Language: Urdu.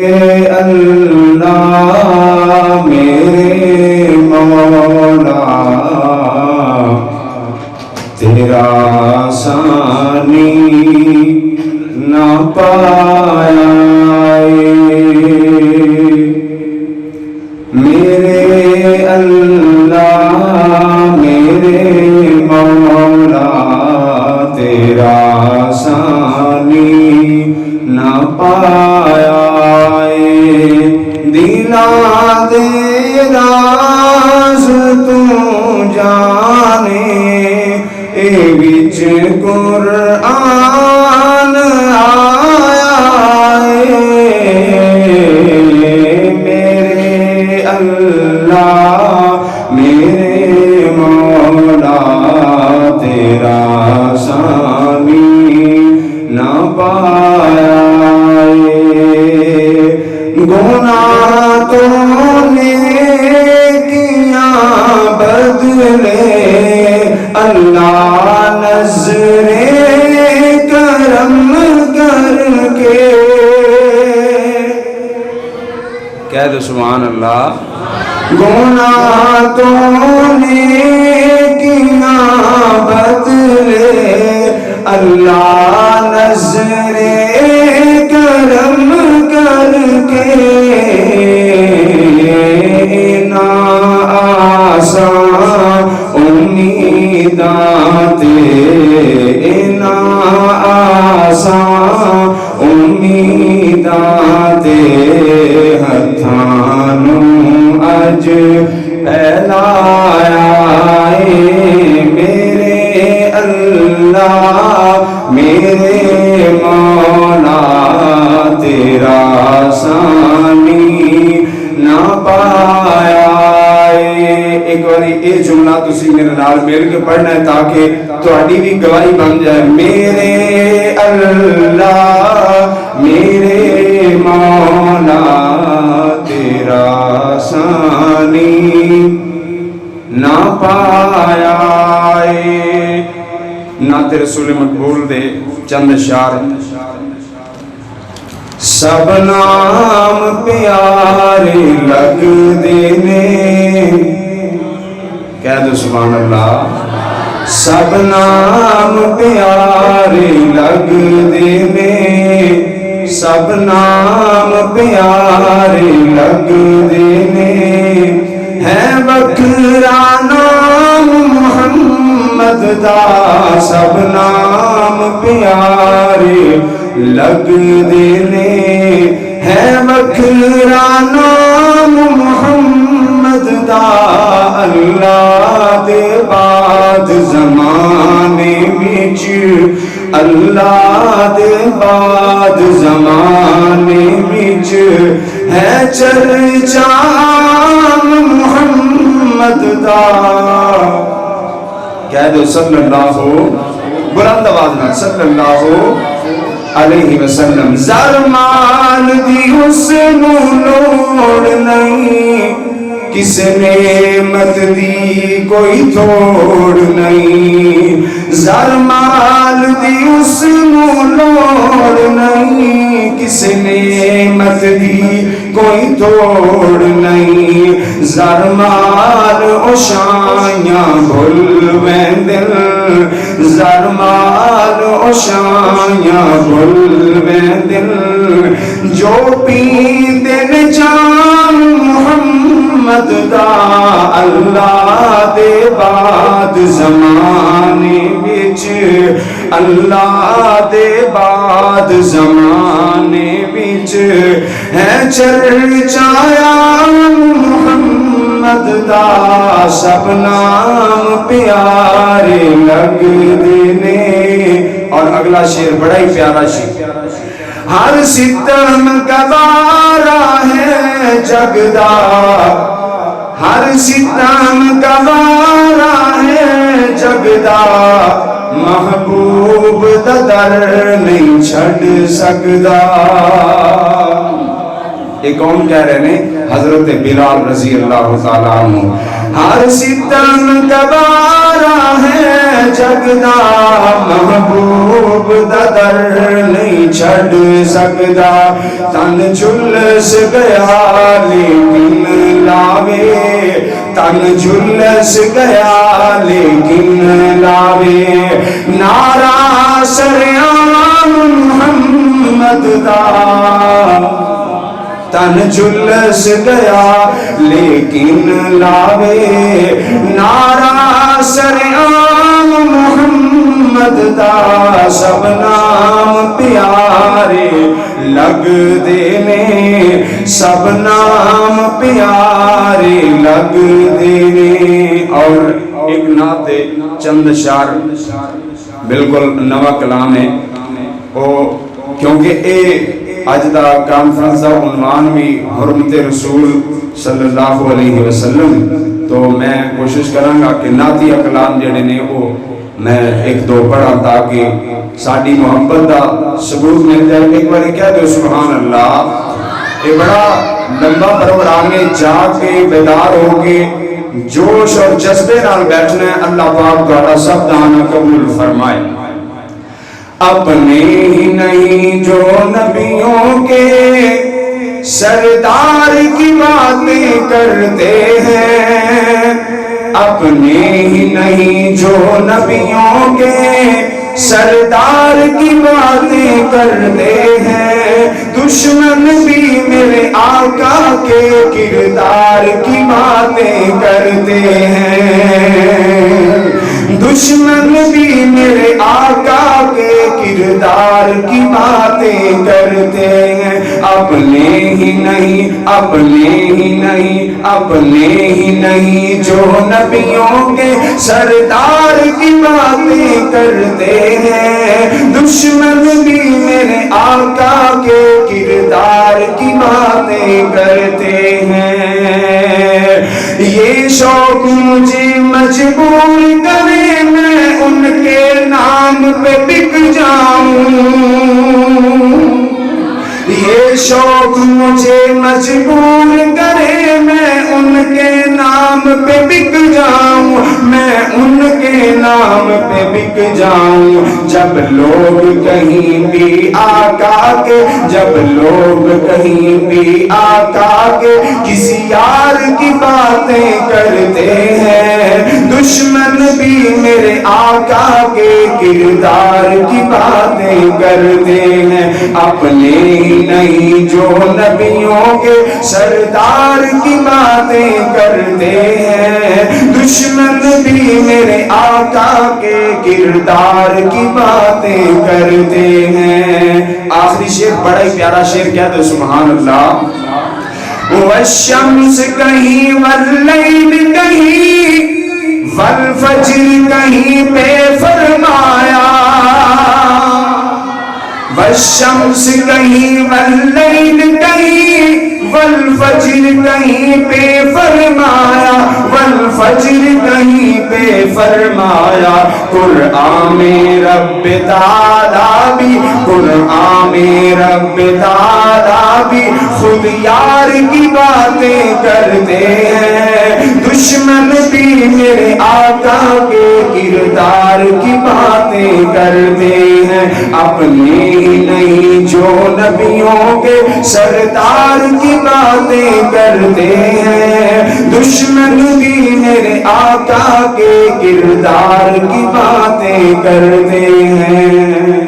اللہ میرے مولا تیرا ثانی نہ پایا میرے اللہ میرے مولا تیرا ثانی نہ پایا دلا دے راز تو جانے اے وچ قرآن آیا میرے اللہ میرے مولا تیرا ثانی نہ پایا گناہ تو نیکیاں بدلے اللہ نظر کرم کر کے کہہ دو سبحان اللہ گناہ تو نیکیاں بدلے اللہ نظر کرم کر کے نا آسان امیدات نا آسان امیدات ہتھانوں اج پھیلایا میرے اللہ میرے مولا تیرا ثانی نہ پایا ایک باری یہ جملہ تسی میرے نال مل کے پڑھنا ہے تاکہ تہاڈی بھی گواہی بن جائے میرے اللہ میرے مولا تیرا ثانی نہ پایا نعت رسول مقبول دے چند اشعار سب نام پیارے لگ دینے کہہ دو سبحان اللہ سب نام پیارے لگ دینے سب نام پیارے لگ دینے ہے بکرا نام محمد دا سب نام پیارے لگ دینے ہے بکرا نام محمد دا اللہ دے بعد زمانے وچ اللہ دے بعد زمانے وچ ہے چرچا محمد دا کہہ دو صلی اللہ بلند آواز میں صلی اللہ علیہ وسلم زرمال دی حسن لوڑ نہیں کس نعمت دی کوئی توڑ نہیں زرمال دی حسن لوڑ نہیں کس نعمت دی کوئی توڑ نہیں زرمال اوشانیاں بھول ویندل زرمال اوشانیاں بھول ویندل جو پیندن جان محمد دا اللہ دے بعد زمانے وچ اللہ دے بعد زمانے وچ ہے چرچایا محمد دا سب نام پیارے لگ دینے اور اگلا شعر بڑا ہی پیارا شعر ہر ستم گوارا ہے جگدا ہر ستم گوارا ہے جگدا محبوب دا در نہیں چھڑ سکدا یہ کون کہہ رہے ہیں حضرت بلال رضی اللہ تعالیٰ عنہ ہر ستم گوارا ہے جگدا محبوب دا در نہیں چھڑ سکدا تن جھلس گیا لیکن لاوے تن جھلس گیا لیکن لاوے نعرہ سریان محمد دا تن جھلس گیا لیکن لاوے نعرہ سریان محمد دا سب نام پیارے لگ دینے سب نام پیارے لگ دینے اور ایک نعت چند شعر بالکل نوا کلام ہے کیونکہ اے اج دا کانفرنس دا عنوان بھی حرمت رسول صلی اللہ علیہ وسلم تو میں کوشش کراں گا کہ نعتیہ کلام جڑے نے وہ میں ایک دو پڑھا تاکہ ساڈی محبت دا ثبوت مل جائے ایک بار کہہ دو سبحان اللہ یہ بڑا لمبا پروگرام ہے جا کے بیدار ہو کے جوش اور جذبے نال بیٹھنا ہے اللہ پاک تہاڈا سب دانا قبول فرمائے اپنے ہی نہیں جو نبیوں کے سردار کی باتیں کرتے ہیں اپنے ہی نہیں جو نبیوں کے سردار کی باتیں کرتے ہیں دشمن بھی میرے آقا کے کردار کی باتیں کرتے ہیں دشمن بھی میرے آقا کے کردار کی باتیں کرتے ہیں اپنے ہی نہیں اپنے ہی نہیں اپنے ہی نہیں جو نبیوں کے سردار کی باتیں کرتے ہیں دشمن بھی میرے آقا کے کردار کی باتیں کرتے ہیں یہ شوق مجھے مجبور کرے میں ان کے نام پہ بک جاؤں یہ شوق مجھے مجبور کرے میں ان کے نام پہ بک جاؤں میں ان کے نام پہ بک جاؤں جب لوگ کہیں بھی آقا کے جب لوگ کہیں بھی آقا کے کسی یار کی باتیں کرتے ہیں دشمن بھی میرے آقا کے کردار کی باتیں کرتے ہیں اپنے ہی نہیں جو نبیوں کے سردار کی باتیں کرتے ہیں دشمن بھی میرے آقا کے کردار کی باتیں کرتے ہیں آخری شعر بڑا ہی پیارا شعر کیا تو سبحان اللہ والشمس کہیں واللیل کہیں والفجر کہیں پہ فرمایا والشمس کہیں واللیل کہیں والفجر کہیں پہ فرمایا والفجر کہیں پہ فرمایا قرآن رب تعالیٰ بھی قرآن رب تعالیٰ بھی خود یار کی باتیں کرتے ہیں دشمن بھی میرے آقا کے کردار کی باتیں کرتے ہیں اپنے ہی نہیں جو نبیوں کے سردار کی باتیں کرتے ہیں دشمن بھی میرے آقا کے کردار کی باتیں کرتے ہیں